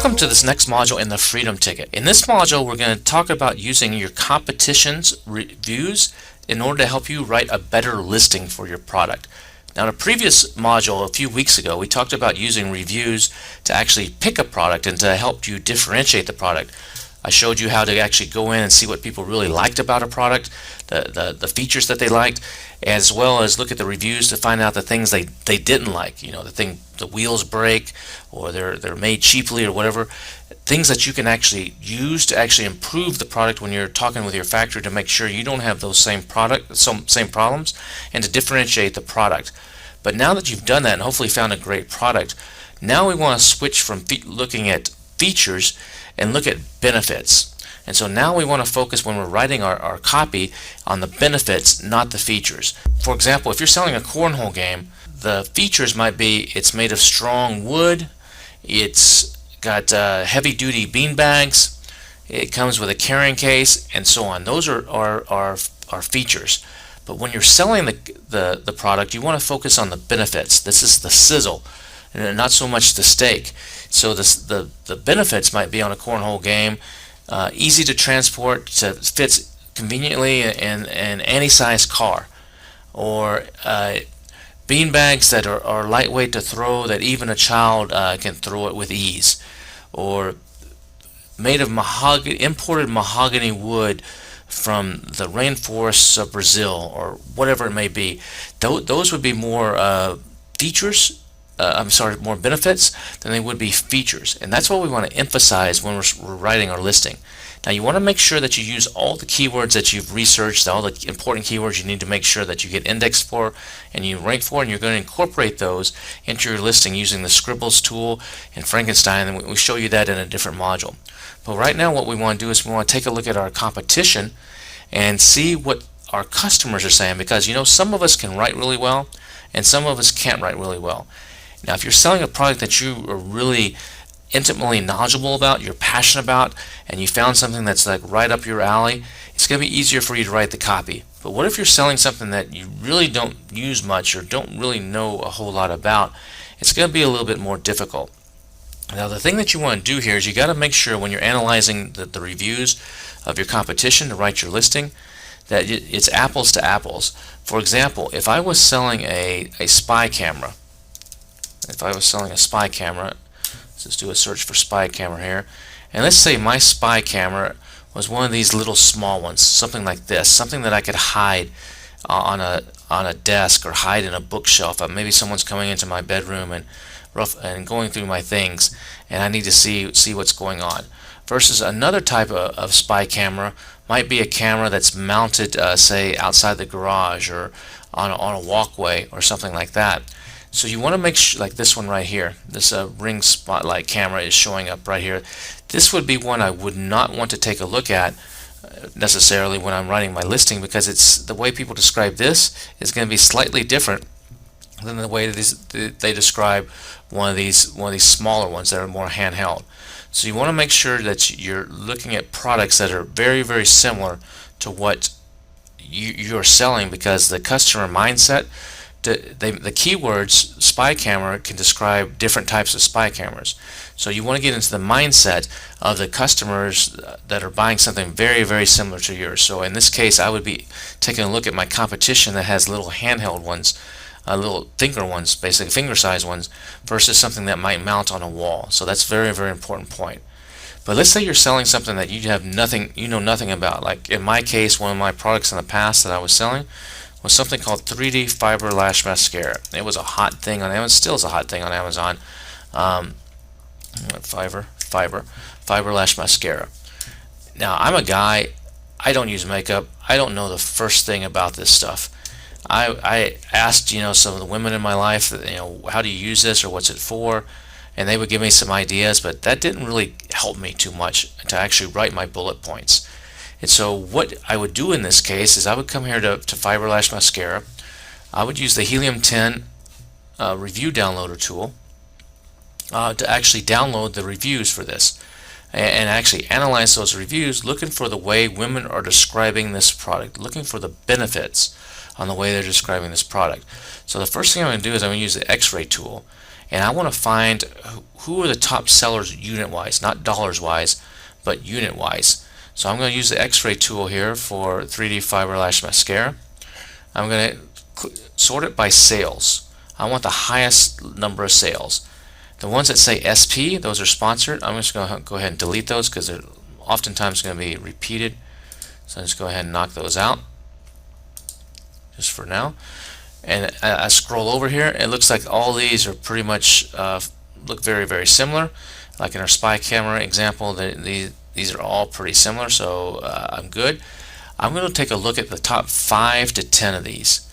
Welcome to this next module in the Freedom Ticket. In this module, we're going to talk about using your competition's reviews in order to help you write a better listing for your product. Now, in a previous module a few weeks ago, we talked about using reviews to actually pick a product and to help you differentiate the product. I showed you how to actually go in and see what people really liked about a product, the features that they liked, as well as look at the reviews to find out the things they didn't like. You know, the wheels break, or they're made cheaply, or whatever. Things that you can actually use to actually improve the product when you're talking with your factory to make sure you don't have those same problems, and to differentiate the product. But now that you've done that and hopefully found a great product, now we want to switch from looking at features and look at benefits. And so now we want to focus, when we're writing our copy, on the benefits, not the features. For example, if you're selling a cornhole game, the features might be it's made of strong wood, it's got heavy-duty bean bags, it comes with a carrying case, and so on. Those are features. But when you're selling the product, you want to focus on the benefits. This is the sizzle, and not so much the steak. So the benefits might be on a cornhole game, easy to transport, fits conveniently in any size car, or bean bags that are lightweight to throw, that even a child can throw it with ease, or made of imported mahogany wood from the rainforests of Brazil, or whatever it may be. Those would be more features. More benefits than they would be features. And that's what we want to emphasize when we're writing our listing. Now, you want to make sure that you use all the keywords that you've researched, all the important keywords you need to make sure that you get indexed for and you rank for, and you're going to incorporate those into your listing using the Scribbles tool and Frankenstein, and we show you that in a different module. But right now what we want to do is we want to take a look at our competition and see what our customers are saying, because some of us can write really well and some of us can't write really well. Now, if you're selling a product that you are really intimately knowledgeable about, you're passionate about, and you found something that's like right up your alley, it's going to be easier for you to write the copy. But what if you're selling something that you really don't use much or don't really know a whole lot about? It's going to be a little bit more difficult. Now, the thing that you want to do here is you got to make sure when you're analyzing the reviews of your competition to write your listing that it's apples to apples. For example, if I was selling a spy camera, let's just do a search for spy camera here, and let's say my spy camera was one of these little small ones, something like this, something that I could hide on a desk or hide in a bookshelf. Maybe someone's coming into my bedroom and going through my things, and I need to see what's going on. Versus another type of spy camera might be a camera that's mounted, say, outside the garage or on a walkway or something like that. So you want to make sure, like this one right here, this ring spotlight camera is showing up right here. This would be one I would not want to take a look at necessarily when I'm writing my listing, because it's the way people describe this is going to be slightly different than the way they describe one of these smaller ones that are more handheld. So you want to make sure that you're looking at products that are very, very similar to what you're selling, because the customer mindset, the keywords spy camera can describe different types of spy cameras. So you want to get into the mindset of the customers that are buying something very, very similar to yours. So in this case, I would be taking a look at my competition that has little handheld ones, little finger ones, basically finger-sized ones, versus something that might mount on a wall. So that's a very, very important point. But let's say you're selling something that you know nothing about. Like in my case, one of my products in the past that I was selling was something called 3D Fiber Lash Mascara. It was a hot thing on Amazon, still is a hot thing on Amazon. Fiber Lash Mascara. Now, I'm a guy, I don't use makeup, I don't know the first thing about this stuff. I asked, some of the women in my life, how do you use this or what's it for? And they would give me some ideas, but that didn't really help me too much to actually write my bullet points. And so what I would do in this case is I would come here to Fiber Lash Mascara. I would use the Helium 10 review downloader tool to actually download the reviews for this and actually analyze those reviews, looking for the way women are describing this product, looking for the benefits on the way they're describing this product. So the first thing I'm going to do is I'm going to use the X-ray tool, and I want to find who are the top sellers unit-wise, not dollars-wise, but unit-wise. So I'm going to use the X-ray tool here for 3D Fiber Lash Mascara. I'm going to sort it by sales. I want the highest number of sales. The ones that say SP, those are sponsored. I'm just going to go ahead and delete those because they're oftentimes going to be repeated. So I'll just go ahead and knock those out just for now. And I scroll over here, it looks like all these are pretty much look very, very similar. Like in our spy camera example, these are all pretty similar, so I'm good. I'm going to take a look at the top 5 to 10 of these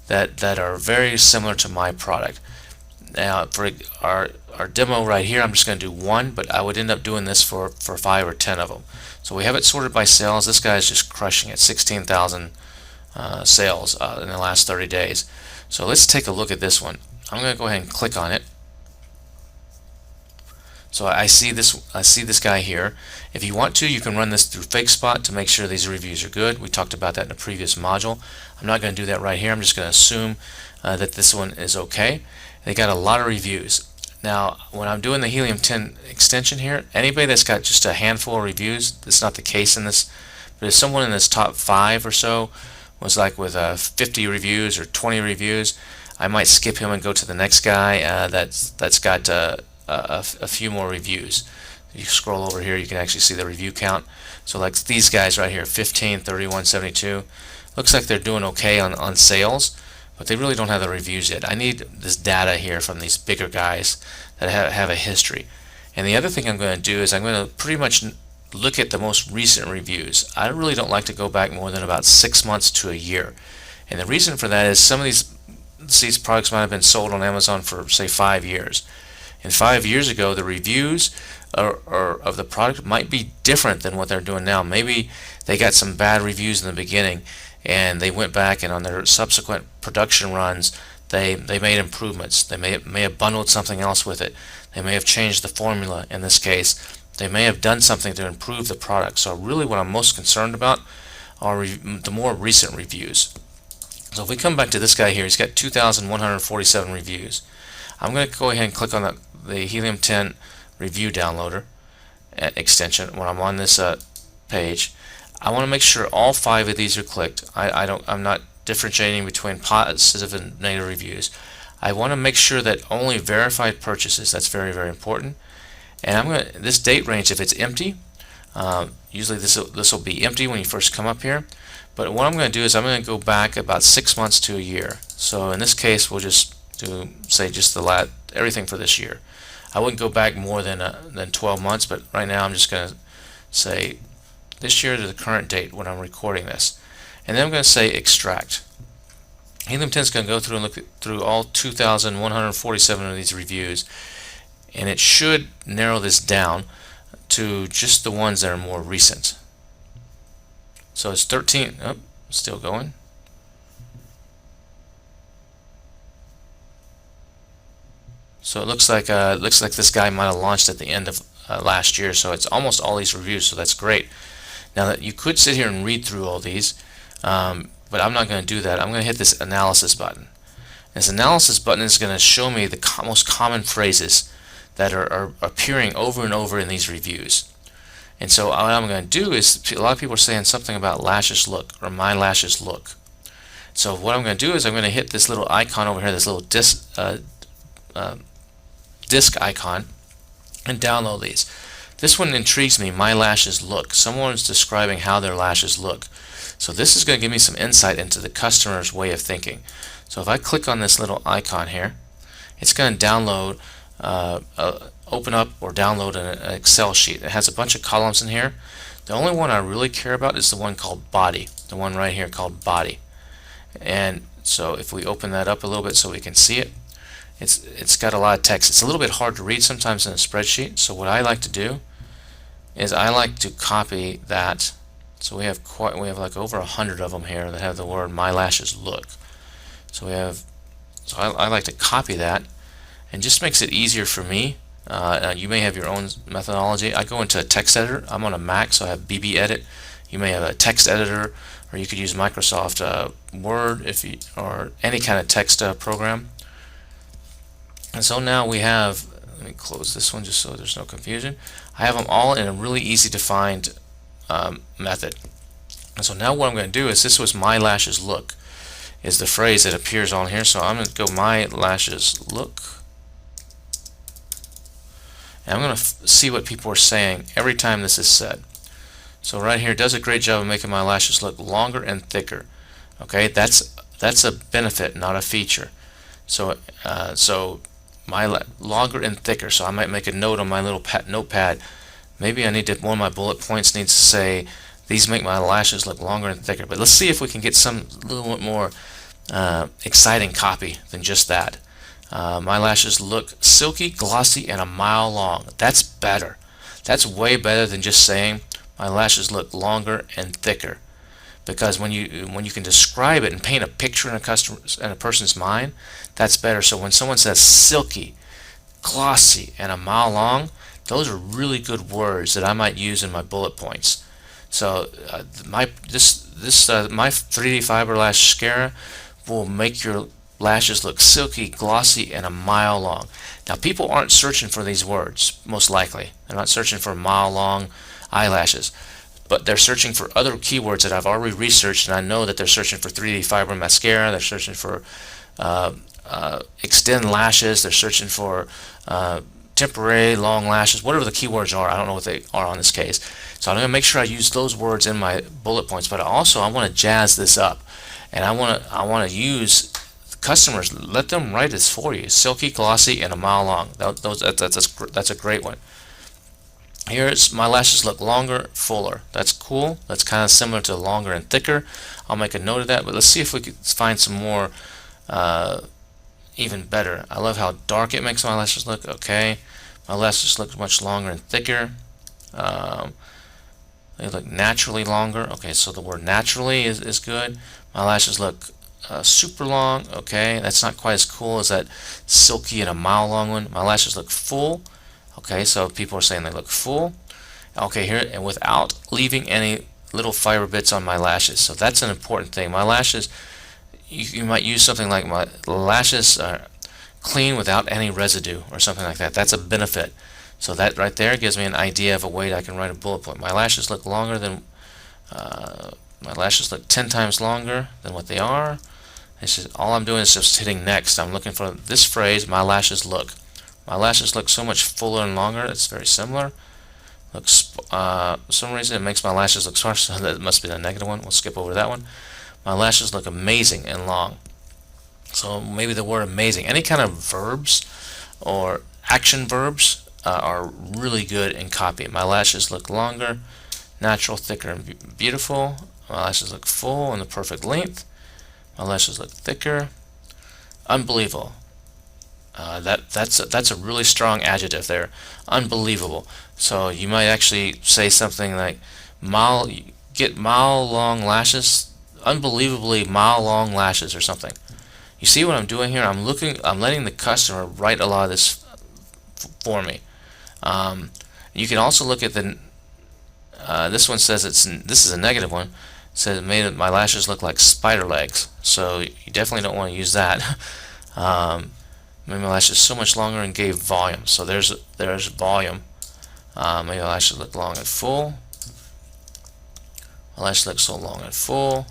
that are very similar to my product. Now for our demo right here, I'm just going to do one, but I would end up doing this for 5 or 10 of them. So we have it sorted by sales. This guy's just crushing it, 16,000 sales in the last 30 days. So let's take a look at this one. I'm going to go ahead and click on it. So I see this guy here. If you want to, you can run this through FakeSpot to make sure these reviews are good. We talked about that in a previous module. I'm not going to do that right here. I'm just going to assume that this one is okay. They got a lot of reviews. Now, when I'm doing the Helium 10 extension here, anybody that's got just a handful of reviews, that's not the case in this, but if someone in this top 5 or so was like with 50 reviews or 20 reviews, I might skip him and go to the next guy that's got a few more reviews. If you scroll over here, you can actually see the review count. So like these guys right here, 15, 31, 72, looks like they're doing okay on sales, but they really don't have the reviews yet. I need this data here from these bigger guys that have a history. And the other thing I'm going to do is I'm going to pretty much look at the most recent reviews. I really don't like to go back more than about 6 months to a year. And the reason for that is some of these products might have been sold on Amazon for say 5 years. And 5 years ago, the reviews of the product might be different than what they're doing now. Maybe they got some bad reviews in the beginning, and they went back and on their subsequent production runs, they made improvements. They may have bundled something else with it. They may have changed the formula in this case. They may have done something to improve the product. So really what I'm most concerned about are the more recent reviews. So if we come back to this guy here, he's got 2,147 reviews. I'm going to go ahead and click on the Helium 10 review downloader extension when I'm on this page. I want to make sure all 5 of these are clicked. I'm not differentiating between positive and negative reviews. I want to make sure that only verified purchases, that's very, very important. And this date range, if it's empty, usually this will be empty when you first come up here. But what I'm going to do is I'm going to go back about 6 months to a year. So in this case, we'll just do say just everything for this year. I wouldn't go back more than 12 months, but right now I'm just going to say this year to the current date when I'm recording this. And then I'm going to say extract. Helium 10 is going to go through and look through all 2,147 of these reviews, and it should narrow this down to just the ones that are more recent. So it's 13. Oh, still going. So it looks like this guy might have launched at the end of last year. So it's almost all these reviews. So that's great. Now that you could sit here and read through all these, but I'm not going to do that. I'm going to hit this analysis button. This analysis button is going to show me the most common phrases that are appearing over and over in these reviews. And so what I'm going to do is, a lot of people are saying something about lashes look or my lashes look. So what I'm going to do is I'm going to hit this little icon over here, this little disk icon, and download these. This one intrigues me, my lashes look. Someone's describing how their lashes look. So this is going to give me some insight into the customer's way of thinking. So if I click on this little icon here, it's going to download, open up or download an Excel sheet. It has a bunch of columns in here. The only one I really care about is the one called body, the one right here called body. And so if we open that up a little bit so we can see it, it's got a lot of text. It's a little bit hard to read sometimes in a spreadsheet. So what I like to do is I like to copy that. So we have like over 100 of them here that have the word my lashes look. So I like to copy that, and just makes it easier for me. You may have your own methodology. I go into a text editor. I'm on a Mac, so I have BB Edit. You may have a text editor, or you could use Microsoft Word or any kind of text program. And so now we have, let me close this one just so there's no confusion. I have them all in a really easy to find method. And so now what I'm going to do is, this was my lashes look, is the phrase that appears on here. So I'm going to go my lashes look, and I'm going to see what people are saying every time this is said. So right here, does a great job of making my lashes look longer and thicker. Okay, that's a benefit, not a feature. So longer and thicker. So I might make a note on my little notepad. Maybe I need to, one of my bullet points needs to say, these make my lashes look longer and thicker. But let's see if we can get some little bit more exciting copy than just that. My lashes look silky, glossy, and a mile long. That's better. That's way better than just saying my lashes look longer and thicker. Because when you can describe it and paint a picture in a person's mind, that's better. So when someone says silky, glossy, and a mile long, those are really good words that I might use in my bullet points. So my 3D fiber lash mascara will make your lashes look silky, glossy, and a mile long. Now people aren't searching for these words, most likely. They're not searching for mile long eyelashes, but they're searching for other keywords that I've already researched, and I know that they're searching for 3D fiber mascara, they're searching for extend lashes, they're searching for temporary long lashes, whatever the keywords are. I don't know what they are on this case. So I'm going to make sure I use those words in my bullet points, but also I want to jazz this up, and I want to use customers, let them write this for you. Silky, glossy, and a mile long. That's a great one. Here's my lashes look longer, fuller. That's cool. That's kind of similar to longer and thicker. I'll make a note of that, but let's see if we can find some more even better. I love how dark it makes my lashes look. Okay, my lashes look much longer and thicker. They look naturally longer. Okay, so the word naturally is good. My lashes look super long. Okay, that's not quite as cool as that silky and a mile long one. My lashes look full. Okay, so people are saying they look full. Okay, here, and without leaving any little fiber bits on my lashes. So that's an important thing. My lashes, you might use something like my lashes are clean without any residue or something like that. That's a benefit. So that right there gives me an idea of a way that I can write a bullet point. My lashes look longer than my lashes look 10 times longer than what they are. It's just, all I'm doing is just hitting next. I'm looking for this phrase, my lashes look. My lashes look so much fuller and longer. It's very similar. Looks for some reason it makes my lashes look sparse, so that must be the negative one. We'll skip over that one. My lashes look amazing and long. So maybe the word amazing. Any kind of verbs or action verbs are really good in copy. My lashes look longer, natural, thicker, and beautiful. My lashes look full and the perfect length. My lashes look thicker. Unbelievable. That's a really strong adjective there. Unbelievable. So you might actually say something like get mile long lashes, unbelievably mile long lashes or something. You see what I'm doing here? I'm letting the customer write a lot of this for me. You can also look at the this one says this is a negative one. It says it made my lashes look like spider legs. So you definitely don't want to use that. Made my lashes so much longer and gave volume. So there's volume. Made my lashes look long and full. My lashes look so long and full.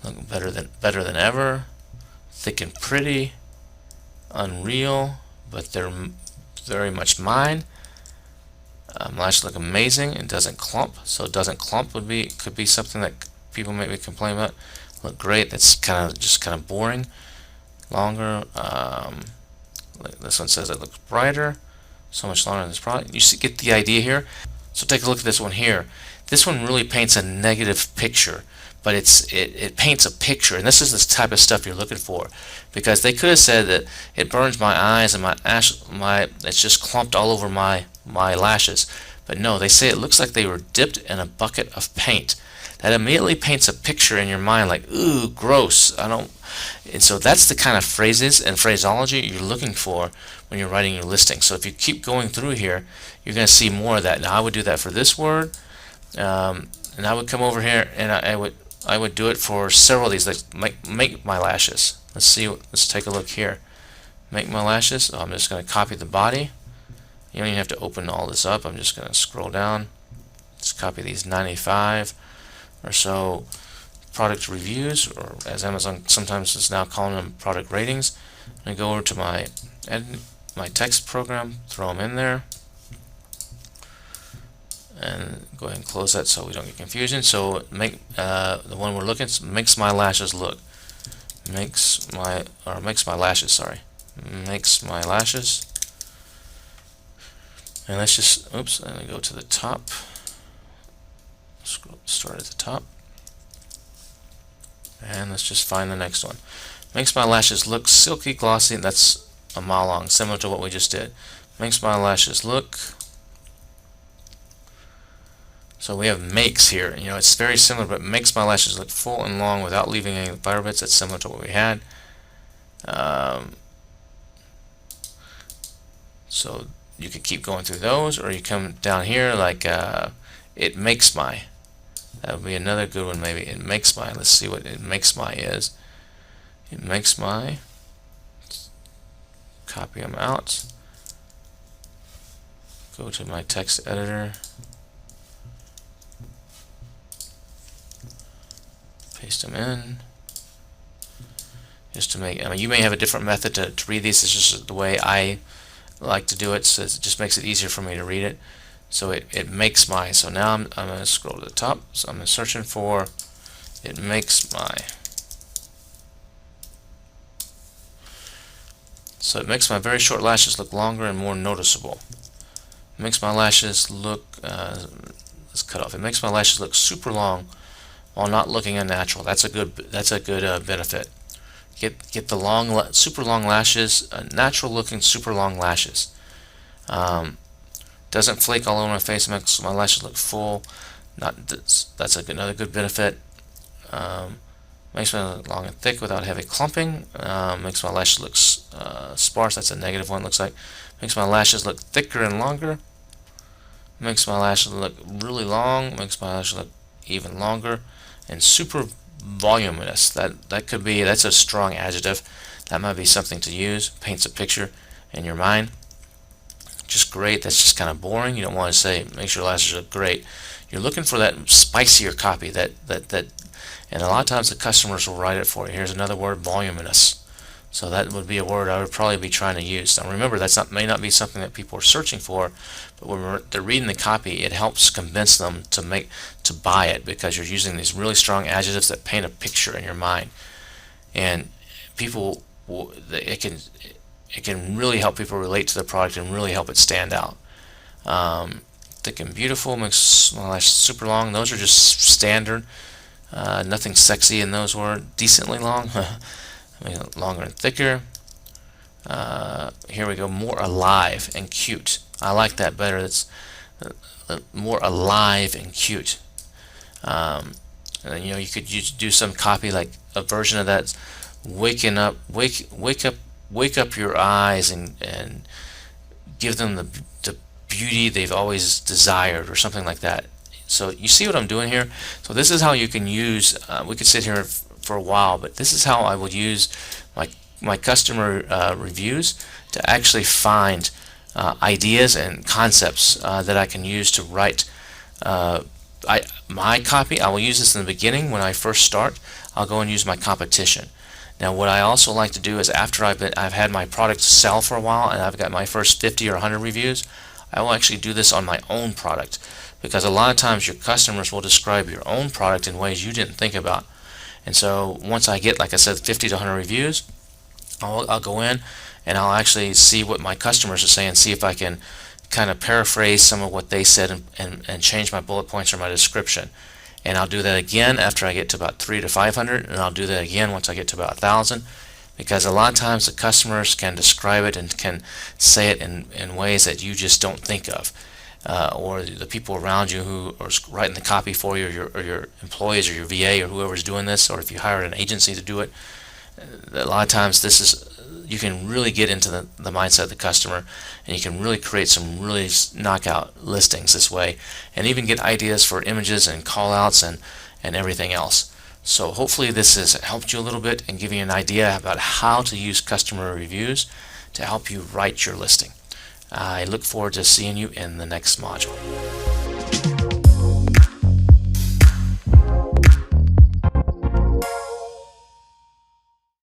Look better than ever. Thick and pretty. Unreal, but they're very much mine. My lashes look amazing. It doesn't clump. So it doesn't clump could be something that people maybe complain about. Look great. That's just kind of boring. Longer. This one says it looks brighter, so much longer than this product. You get the idea here. So take a look at this one here. This one really paints a negative picture, but it paints a picture, and this is the type of stuff you're looking for, because they could have said that it burns my eyes and it's just clumped all over my lashes, but no, they say it looks like they were dipped in a bucket of paint. That immediately paints a picture in your mind like, ooh, gross. And so that's the kind of phrases and phraseology you're looking for when you're writing your listing. So if you keep going through here, you're going to see more of that. Now I would do that for this word, and I would come over here and I would do it for several of these. Like make my lashes. Let's take a look here. make my lashes. So I'm just going to copy the body. You don't even have to open all this up. I'm just going to scroll down. Just copy these 95 or so product reviews, or as Amazon sometimes is now calling them, product ratings. I'm going to go over to my text program, throw them in there, and go ahead and close that so we don't get confusion. So make the one we're looking at, makes my lashes look. Makes my lashes, sorry. Makes my lashes. And let's just, oops, I'm going to go to the top. Start at the top. And let's just find the next one. Makes my lashes look silky glossy. That's a mile long, similar to what we just did. Makes my lashes look. So we have makes here. You know, it's very similar, but makes my lashes look full and long without leaving any fiber bits. That's similar to what we had. So you could keep going through those, or you come down here like it makes my. That would be another good one, maybe. It makes my. Let's see what it makes my is. It makes my. Copy them out. Go to my text editor. Paste them in. Just to make. I mean, you may have a different method to read these. It's just the way I like to do it, so it just makes it easier for me to read it. So it makes my. So now I'm going to scroll to the top. So I'm searching for it makes my. So it makes my very short lashes look longer and more noticeable. It makes my lashes look. Let's cut off. It makes my lashes look super long while not looking unnatural. That's a good. Benefit. Get the super long lashes, natural looking super long lashes. Doesn't flake all over my face. Makes my lashes look full. That's another good benefit. Makes my look long and thick without heavy clumping. Makes my lashes look sparse. That's a negative one. Looks like. Makes my lashes look thicker and longer. Makes my lashes look really long. Makes my lashes look even longer. And super voluminous. That's a strong adjective. That might be something to use. Paints a picture in your mind. Just great. That's just kind of boring. You don't want to say makes your lashes look great. You're looking for that spicier copy. And a lot of times the customers will write it for you. Here's another word, voluminous. So that would be a word I would probably be trying to use. Now remember, may not be something that people are searching for, but when they're reading the copy, it helps convince them to buy it, because you're using these really strong adjectives that paint a picture in your mind, and people it can really help people relate to the product and really help it stand out. Thick and beautiful makes my lashes super long. Those are just standard. Nothing sexy in those words. Decently long. Longer and thicker. Here we go. More alive and cute. I like that better. It's more alive and cute. And you could do some copy, like a version of that. Wake up your eyes and give them the beauty they've always desired, or something like that. So you see what I'm doing here? So this is how you can use. We could sit here for a while, but this is how I would use my customer reviews to actually find ideas and concepts that I can use to write my copy. I will use this in the beginning when I first start. I'll go and use my competition. Now what I also like to do is, after I've had my product sell for a while and I've got my first 50 or 100 reviews, I will actually do this on my own product, because a lot of times your customers will describe your own product in ways you didn't think about. And so once I get, like I said, 50 to 100 reviews, I'll go in and I'll actually see what my customers are saying, see if I can kind of paraphrase some of what they said and change my bullet points or my description. And I'll do that again after I get to about 300 to 500, and I'll do that again once I get to about 1,000, because a lot of times the customers can describe it and can say it in ways that you just don't think of. Or the people around you who are writing the copy for you, or your employees, or your VA, or whoever's doing this, or if you hired an agency to do it. A lot of times you can really get into the mindset of the customer, and you can really create some really knockout listings this way, and even get ideas for images and call outs and everything else. So hopefully this has helped you a little bit and giving you an idea about how to use customer reviews to help you write your listing. I look forward to seeing you in the next module.